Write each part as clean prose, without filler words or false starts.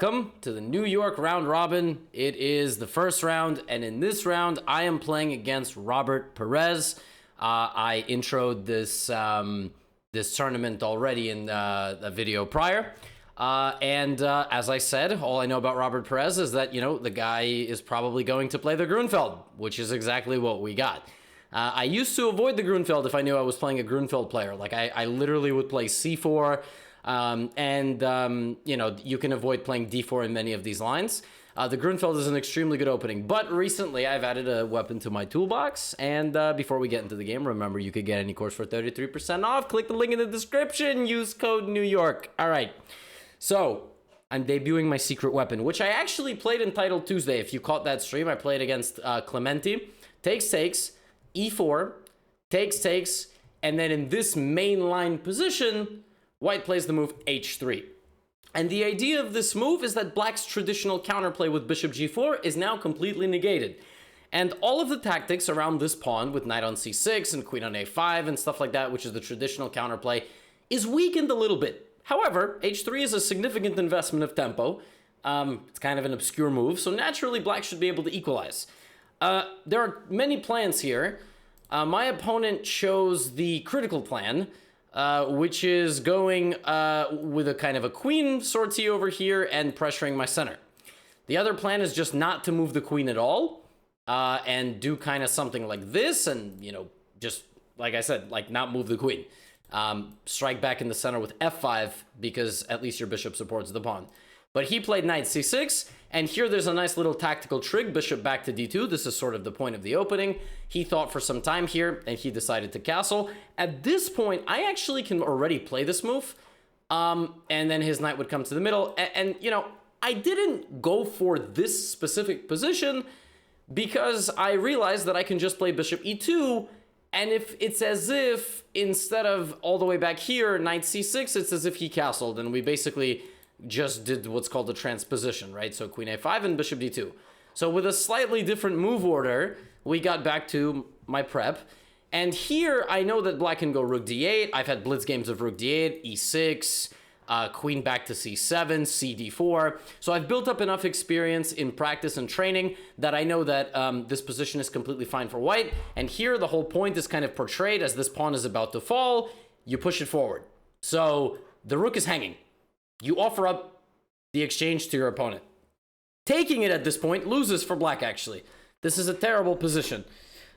Welcome to the New York round robin. It is the first round, and in this round, I am playing against Robert Perez. I introed this tournament already in the video prior. As I said, all I know about Robert Perez is that, the guy is probably going to play the Grunfeld, which is exactly what we got. I used to avoid the Grunfeld if I knew I was playing a Grunfeld player. Like, I literally would play c4, you can avoid playing d4 in many of these lines. The Grunfeld is an extremely good opening, but recently I've added a weapon to my toolbox, and before we get into the game, remember you could get any course for 33% off. Click the link in the description, use code New York. All right, so I'm debuting my secret weapon, which I actually played in Title Tuesday. If you caught that stream, I played against Clementi. Takes, e4, takes, and then in this main line position, White plays the move h3. And the idea of this move is that Black's traditional counterplay with bishop g4 is now completely negated. And all of the tactics around this pawn with knight on c6 and queen on a5 and stuff like that, which is the traditional counterplay, is weakened a little bit. However, h3 is a significant investment of tempo. It's kind of an obscure move, so naturally Black should be able to equalize. There are many plans here. My opponent chose the critical plan, which is going with a kind of a queen sortie over here and pressuring my center. The other plan is just not to move the queen at all, and do kind of something like this, and, just, like I said, like not move the queen. Strike back in the center with f5, because at least your bishop supports the pawn. But he played knight c6, and here there's a nice little tactical trick, bishop back to d2. This is sort of the point of the opening. He thought for some time here, and he decided to castle. At this point, I actually can already play this move, and then his knight would come to the middle. And I didn't go for this specific position because I realized that I can just play bishop e2, and if it's as if, instead of all the way back here, knight c6, it's as if he castled, and we basically just did what's called a transposition, right? So queen a5 and bishop d2. So with a slightly different move order, we got back to my prep. And here, I know that Black can go rook d8. I've had blitz games of rook d8, e6, queen back to c7, cd4. So I've built up enough experience in practice and training that I know that this position is completely fine for White. And here, the whole point is kind of portrayed as this pawn is about to fall. You push it forward. So the rook is hanging. You offer up the exchange to your opponent. Taking it at this point loses for Black, actually. This is a terrible position.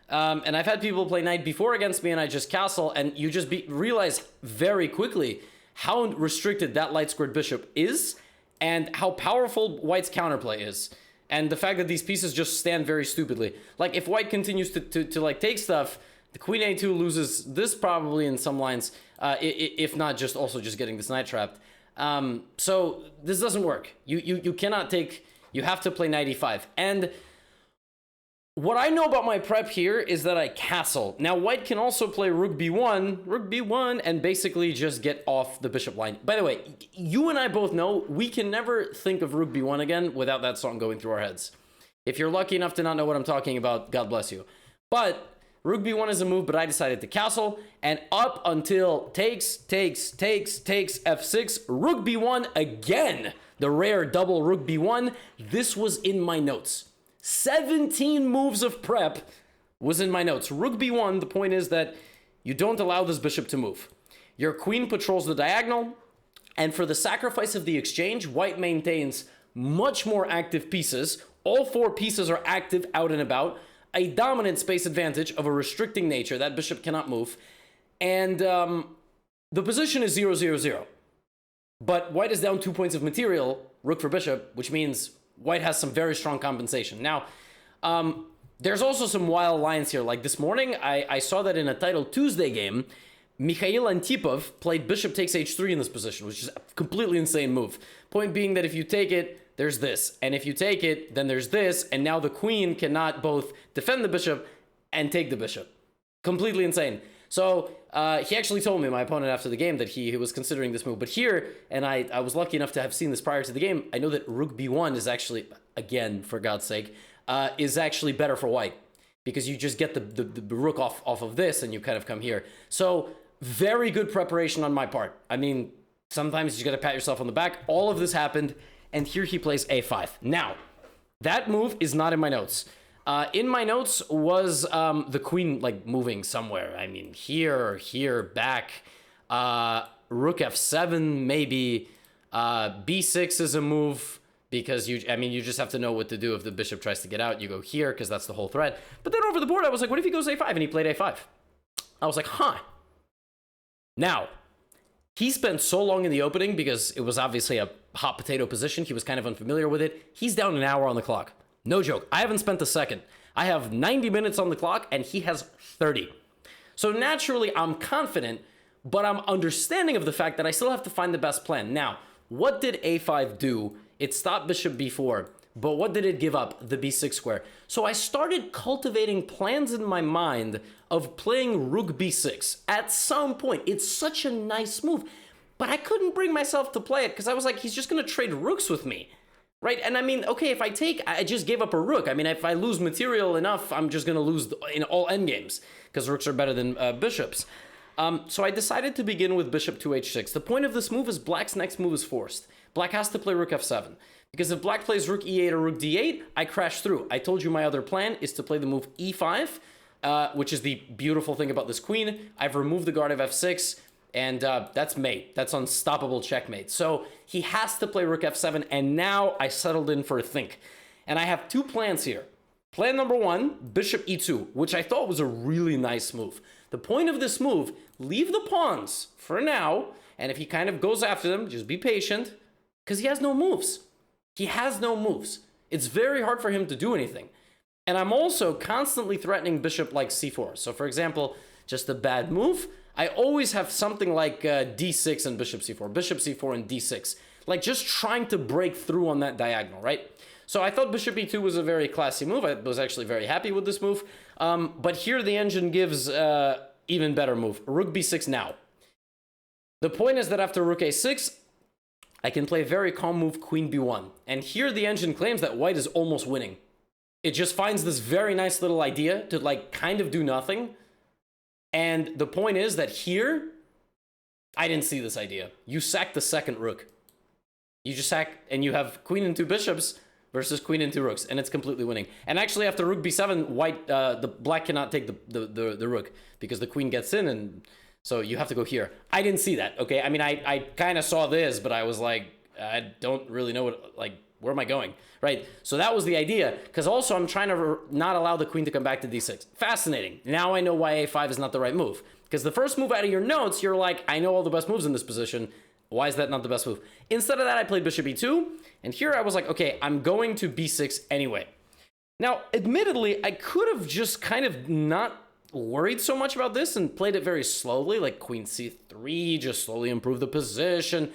And I've had people play knight b4 against me, and I just castle, and you just realize very quickly how restricted that light squared bishop is, and how powerful White's counterplay is. And the fact that these pieces just stand very stupidly. Like, if White continues to like take stuff, the queen a2 loses this probably in some lines, if not just also just getting this knight trapped. So this doesn't work. You cannot take, you have to play knight e5. And what I know about my prep here is that I castle. Now White can also play rook b1, and basically just get off the bishop line. By the way, you and I both know we can never think of rook b1 again without that song going through our heads. If you're lucky enough to not know what I'm talking about, God bless you. But rook b1 is a move, but I decided to castle, and up until takes, f6, rook b1 again, the rare double rook b1, this was in my notes. 17 moves of prep was in my notes. Rook b1, the point is that you don't allow this bishop to move. Your queen patrols the diagonal, and for the sacrifice of the exchange, White maintains much more active pieces. All four pieces are active out and about. A dominant space advantage of a restricting nature. That bishop cannot move. And the position is 0-0-0. But White is down 2 points of material, rook for bishop, which means White has some very strong compensation. Now, there's also some wild lines here. Like this morning, I saw that in a Title Tuesday game, Mikhail Antipov played bishop takes h3 in this position, which is a completely insane move. Point being that if you take it, there's this, and if you take it, then there's this, and now the queen cannot both defend the bishop and take the bishop. Completely insane. So he actually told me, my opponent, after the game, that he was considering this move. But here, and I was lucky enough to have seen this prior to the game, I know that rook b1 is actually, again, for God's sake, is actually better for White, because you just get the rook off of this, and you kind of come here. So very good preparation on my part. I mean, sometimes you got to pat yourself on the back. All of this happened and here he plays a5. Now, that move is not in my notes. In my notes was the queen like moving somewhere. I mean, here, back. Rook f7, maybe. B6 is a move because you just have to know what to do if the bishop tries to get out. You go here because that's the whole threat. But then over the board, I was like, what if he goes a5? And he played a5. I was like, huh. Now, he spent so long in the opening because it was obviously a hot potato position. He was kind of unfamiliar with it. He's down an hour on the clock. No joke. I haven't spent a second. I have 90 minutes on the clock and he has 30. So naturally, I'm confident, but I'm understanding of the fact that I still have to find the best plan. Now, what did a5 do? It stopped bishop b4, but what did it give up? The b6 square. So I started cultivating plans in my mind of playing rook b6 at some point. It's such a nice move, but I couldn't bring myself to play it because I was like, he's just going to trade rooks with me, right? And I mean, okay, if I just gave up a rook. I mean, if I lose material enough, I'm just going to lose in all endgames because rooks are better than bishops. So I decided to begin with bishop to h6. The point of this move is black's next move is forced. Black has to play rook f7. Because if black plays rook e8 or rook d8, I crash through. I told you my other plan is to play the move e5, which is the beautiful thing about this queen. I've removed the guard of f6, and that's mate. That's unstoppable checkmate. So he has to play rook f7, and now I settled in for a think. And I have two plans here. Plan number one, bishop e2, which I thought was a really nice move. The point of this move, leave the pawns for now, and if he kind of goes after them, just be patient, because he has no moves. He has no moves. It's very hard for him to do anything. And I'm also constantly threatening bishop like c4. So for example, just a bad move, I always have something like d6 and bishop c4 and d6. Like just trying to break through on that diagonal, right? So I thought bishop e2 was a very classy move. I was actually very happy with this move. But here the engine gives even better move. Rook b6 now. The point is that after rook a6, I can play a very calm move, queen b1. And here the engine claims that white is almost winning. It just finds this very nice little idea to like kind of do nothing. And the point is that here, I didn't see this idea. You sack the second rook. You just sack and you have queen and two bishops versus queen and two rooks, and it's completely winning. And actually after rook b7, white, the black cannot take the rook because the queen gets in, and so you have to go here. I didn't see that, okay? I mean, I kind of saw this, but I was like, I don't really know what, like, where am I going, right? So that was the idea, because also I'm trying to not allow the queen to come back to d6. Fascinating. Now I know why a5 is not the right move, because the first move out of your notes, you're like, I know all the best moves in this position. Why is that not the best move? Instead of that, I played bishop e2, and here I was like, okay, I'm going to b6 anyway. Now, admittedly, I could have just kind of not worried so much about this and played it very slowly, like queen c3, just slowly improve the position.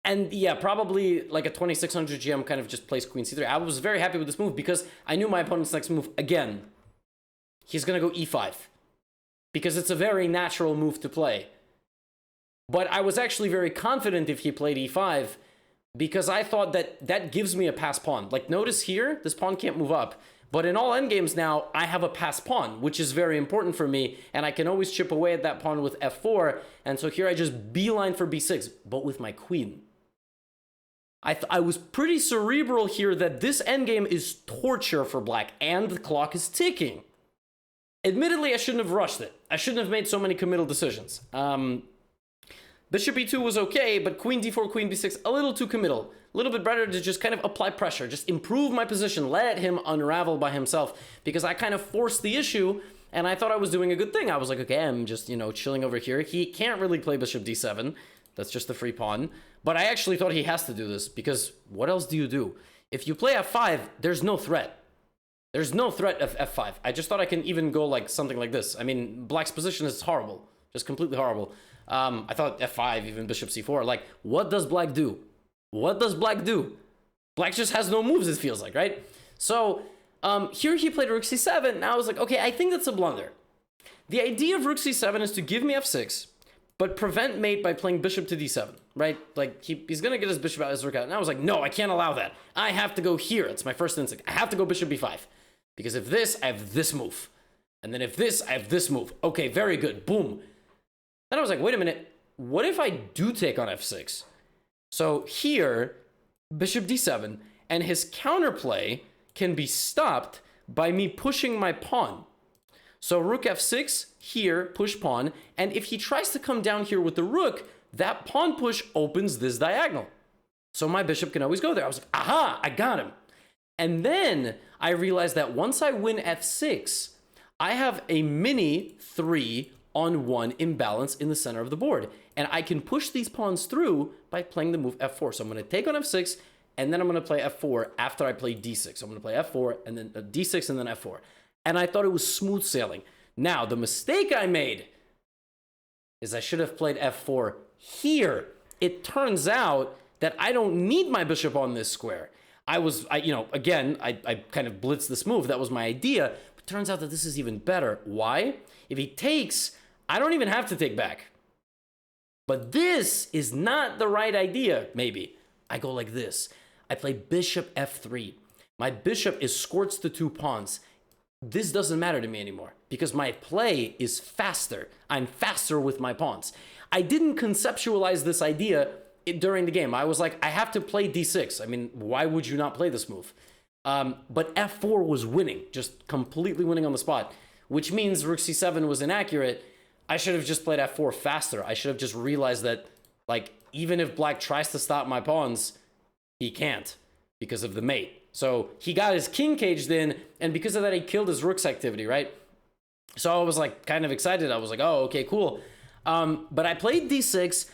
And yeah, probably like a 2600 GM kind of just plays queen c3. I was very happy with this move because I knew my opponent's next move, again, he's going to go e5 because it's a very natural move to play. But I was actually very confident if he played e5 because I thought that that gives me a pass pawn. Like notice here, this pawn can't move up. But in all endgames now, I have a pass pawn, which is very important for me, and I can always chip away at that pawn with f4, and so here I just beeline for b6, but with my queen. I was pretty cerebral here that this endgame is torture for black, and the clock is ticking. Admittedly, I shouldn't have rushed it. I shouldn't have made so many committal decisions. Bishop e2 was okay, but queen d4, queen b6, a little too committal. A little bit better to just kind of apply pressure, just improve my position, let him unravel by himself, because I kind of forced the issue, and I thought I was doing a good thing. I was like, okay, I'm just, you know, chilling over here. He can't really play bishop d7. That's just the free pawn. But I actually thought he has to do this, because what else do you do? If you play f5, there's no threat. There's no threat of f5. I just thought I can even go like something like this. I mean, black's position is horrible, just completely horrible. I thought f5, even bishop c4. Like, what does black do? What does black do? Black just has no moves, it feels like, right? So here he played rook c7, and I was like, okay, I think that's a blunder. The idea of rook c7 is to give me f6, but prevent mate by playing bishop to d7, right? Like, he's going to get his bishop out, his rook out. And I was like, no, I can't allow that. I have to go here. It's my first instinct. I have to go bishop b5. Because if this, I have this move. And then if this, I have this move. Okay, very good. Boom. Then I was like, wait a minute. What if I do take on f6? So here, bishop d7, and his counterplay can be stopped by me pushing my pawn. So rook f6, here, push pawn, and if he tries to come down here with the rook, that pawn push opens this diagonal. So my bishop can always go there. I was like, aha, I got him. And then I realized that once I win f6, I have a mini 3-on-1 imbalance in the center of the board. And I can push these pawns through by playing the move f4. So I'm going to take on f6, and then I'm going to play f4 after I play d6. I'm going to play f4, and then d6, and then f4. And I thought it was smooth sailing. Now, the mistake I made is I should have played f4 here. It turns out that I don't need my bishop on this square. I kind of blitzed this move. That was my idea. But turns out that this is even better. Why? If he takes, I don't even have to take back. But this is not the right idea, maybe. I go like this. I play bishop f3. My bishop escorts the two pawns. This doesn't matter to me anymore because my play is faster. I'm faster with my pawns. I didn't conceptualize this idea during the game. I was like, I have to play d6. I mean, why would you not play this move? But f4 was winning, just completely winning on the spot, which means rook c7 was inaccurate. I should have just played f4 faster. I should have just realized that, like, even if black tries to stop my pawns, he can't because of the mate. So he got his king caged in, and because of that, he killed his rook's activity, right? So I was like kind of excited. I was like, oh, okay, cool. But I played d6,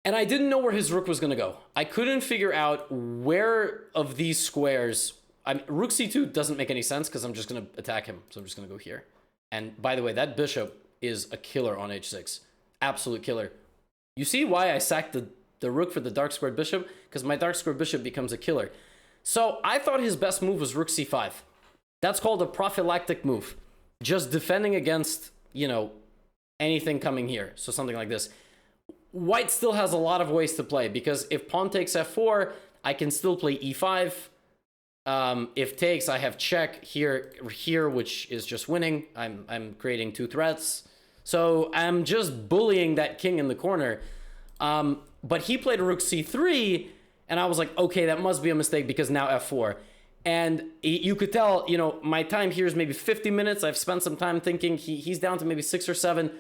and I didn't know where his rook was going to go. I couldn't figure out where of these squares. Rook c2 doesn't make any sense because I'm just going to attack him. So I'm just going to go here. And by the way, that bishop is a killer on h6. Absolute killer. You see why I sacked the rook for the dark squared bishop? Because my dark squared bishop becomes a killer. So I thought his best move was rook c5. That's called a prophylactic move. Just defending against, anything coming here. So something like this. White still has a lot of ways to play because if pawn takes f4, I can still play e5. If takes, I have check here, which is just winning. I'm creating two threats. So I'm just bullying that king in the corner. But he played rook c3, and I was like, okay, that must be a mistake because now f4. And you could tell, my time here is maybe 50 minutes. I've spent some time thinking. He's down to maybe 6 or 7.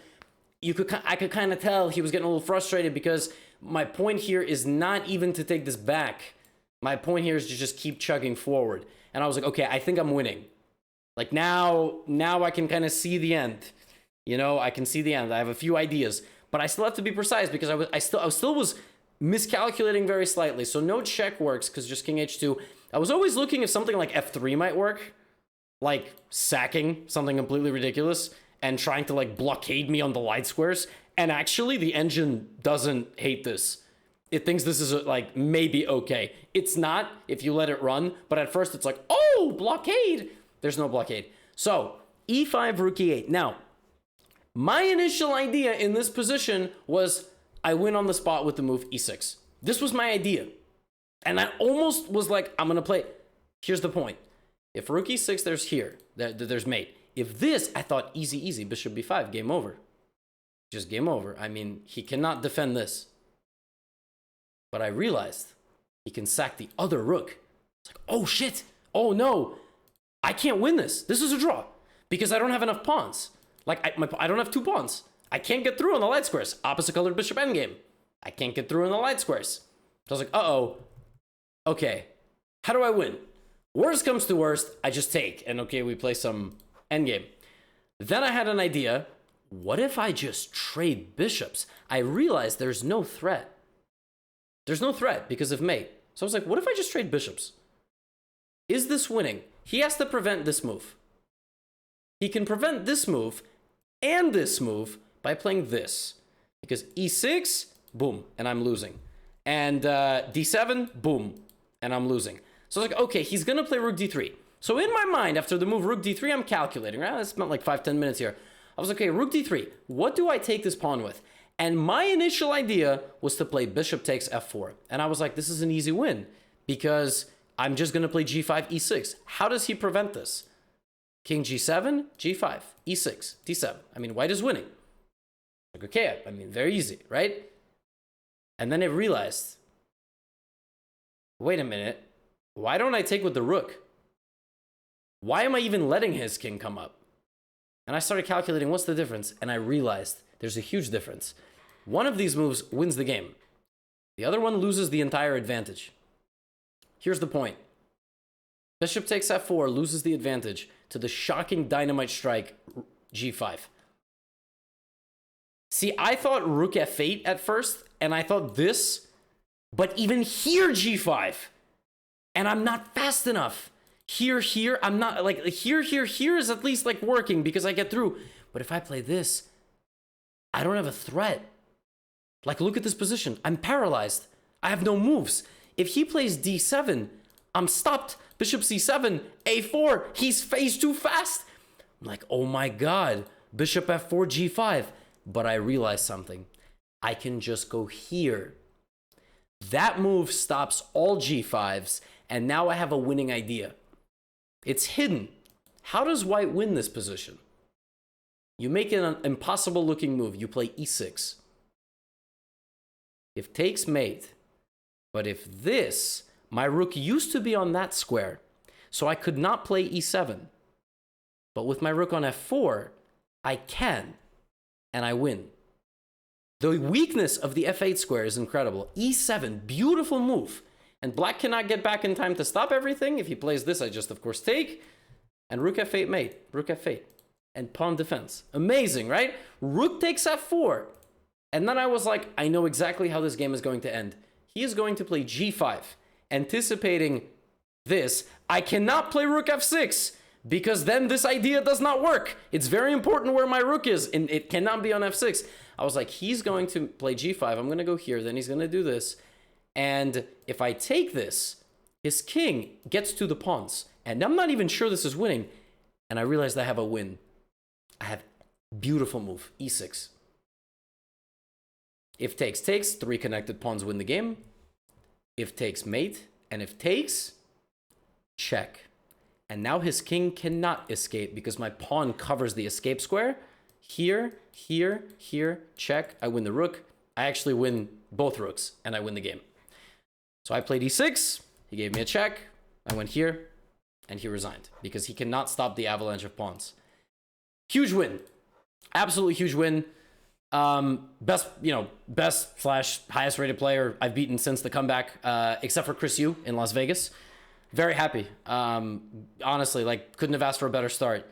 I could kind of tell he was getting a little frustrated because my point here is not even to take this back. My point here is to just keep chugging forward. And I was like, okay, I think I'm winning. Like now I can kind of see the end. I can see the end. I have a few ideas, but I still have to be precise because I still was miscalculating very slightly. So no check works because just king h2. I was always looking if something like f3 might work, like sacking something completely ridiculous and trying to like blockade me on the light squares. And actually the engine doesn't hate this. It thinks this is like maybe okay. It's not if you let it run, but at first it's like, oh, blockade. There's no blockade. So e5, rook e8. Now, my initial idea in this position was I win on the spot with the move e6. This was my idea. And I almost was like, I'm going to play. Here's the point. If rook e6, there's mate. If this, I thought easy, bishop b5, game over. Just game over. I mean, he cannot defend this. But I realized he can sack the other rook. It's like, oh shit. Oh no. I can't win this. This is a draw. Because I don't have enough pawns. Like, I don't have 2 pawns. I can't get through on the light squares. Opposite colored bishop endgame. I can't get through on the light squares. So I was like, uh-oh. Okay. How do I win? Worst comes to worst, I just take. And okay, we play some endgame. Then I had an idea. What if I just trade bishops? I realized there's no threat. There's no threat because of mate. So I was like, what if I just trade bishops? Is this winning? He has to prevent this move. He can prevent this move and this move by playing this. Because e6, boom, and I'm losing. And d7, boom, and I'm losing. So I was like, okay, he's going to play rook d3. So in my mind, after the move rook d3, I'm calculating, right? I spent like 5-10 minutes here. I was like, okay, rook d3. What do I take this pawn with? And my initial idea was to play bishop takes f4. And I was like, this is an easy win because I'm just going to play g5, e6. How does he prevent this? King g7, g5, e6, d7. I mean, white is winning. Like, okay, I mean, very easy, right? And then I realized wait a minute. Why don't I take with the rook? Why am I even letting his king come up? And I started calculating what's the difference, and I realized there's a huge difference. One of these moves wins the game. The other one loses the entire advantage. Here's the point. Bishop takes f4, loses the advantage to the shocking dynamite strike g5. See, I thought rook f8 at first, and I thought this, but even here g5. And I'm not fast enough. Here, I'm not, like, here is at least, like, working because I get through. But if I play this, I don't have a threat. Like, look at this position. I'm paralyzed. I have no moves. If he plays d7, I'm stopped. Bishop c7, a4. He's too fast. I'm like, oh my God. Bishop f4, g5. But I realized something. I can just go here. That move stops all g5s, and now I have a winning idea. It's hidden. How does white win this position? You make an impossible looking move. You play e6. If takes mate. But if this, my rook used to be on that square, so I could not play e7. But with my rook on f4, I can, and I win. The weakness of the f8 square is incredible. e7, beautiful move. And black cannot get back in time to stop everything. If he plays this, I just, of course, take. And rook f8 mate, rook f8. And pawn defense. Amazing, right? Rook takes f4. And then I was like, I know exactly how this game is going to end. He is going to play g5, anticipating this. I cannot play rook f6, because then this idea does not work. It's very important where my rook is, and it cannot be on f6. I was like, he's going to play g5. I'm going to go here. Then he's going to do this. And if I take this, his king gets to the pawns. And I'm not even sure this is winning. And I realized I have a win. I have beautiful move, e6. If takes, 3 connected pawns win the game. If takes, mate. And if takes, check. And now his king cannot escape because my pawn covers the escape square. Here, check. I win the rook. I actually win both rooks, and I win the game. So I played e6. He gave me a check. I went here, and he resigned because he cannot stop the avalanche of pawns. Huge win. Absolutely huge win. Best / highest rated player I've beaten since the comeback, except for Chris Yu in Las Vegas. Very happy. Honestly, like, couldn't have asked for a better start.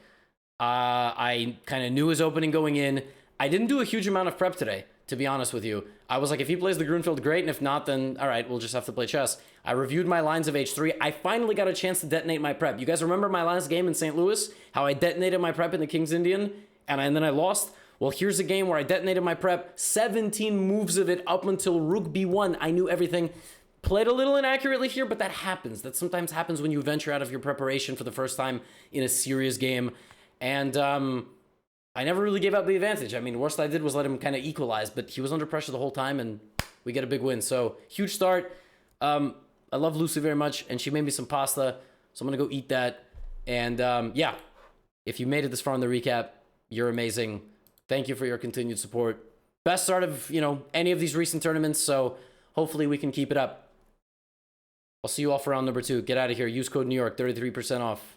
I kind of knew his opening going in. I didn't do a huge amount of prep today, to be honest with you. I was like, if he plays the Grunfeld, great, and if not, then all right, we'll just have to play chess. I reviewed my lines of h3. I finally got a chance to detonate my prep. You guys remember my last game in St. Louis? How I detonated my prep in the King's Indian, and then I lost? Well, here's a game where I detonated my prep, 17 moves of it up until rook b1. I knew everything. Played a little inaccurately here, but that happens. That sometimes happens when you venture out of your preparation for the first time in a serious game. And I never really gave up the advantage. I mean, the worst I did was let him kind of equalize, but he was under pressure the whole time, and we get a big win. So, huge start. I love Lucy very much, and she made me some pasta, so I'm going to go eat that. And yeah, if you made it this far in the recap, you're amazing. Thank you for your continued support. Best start of, any of these recent tournaments, so hopefully we can keep it up. I'll see you all for round number 2. Get out of here. Use code New York, 33% off.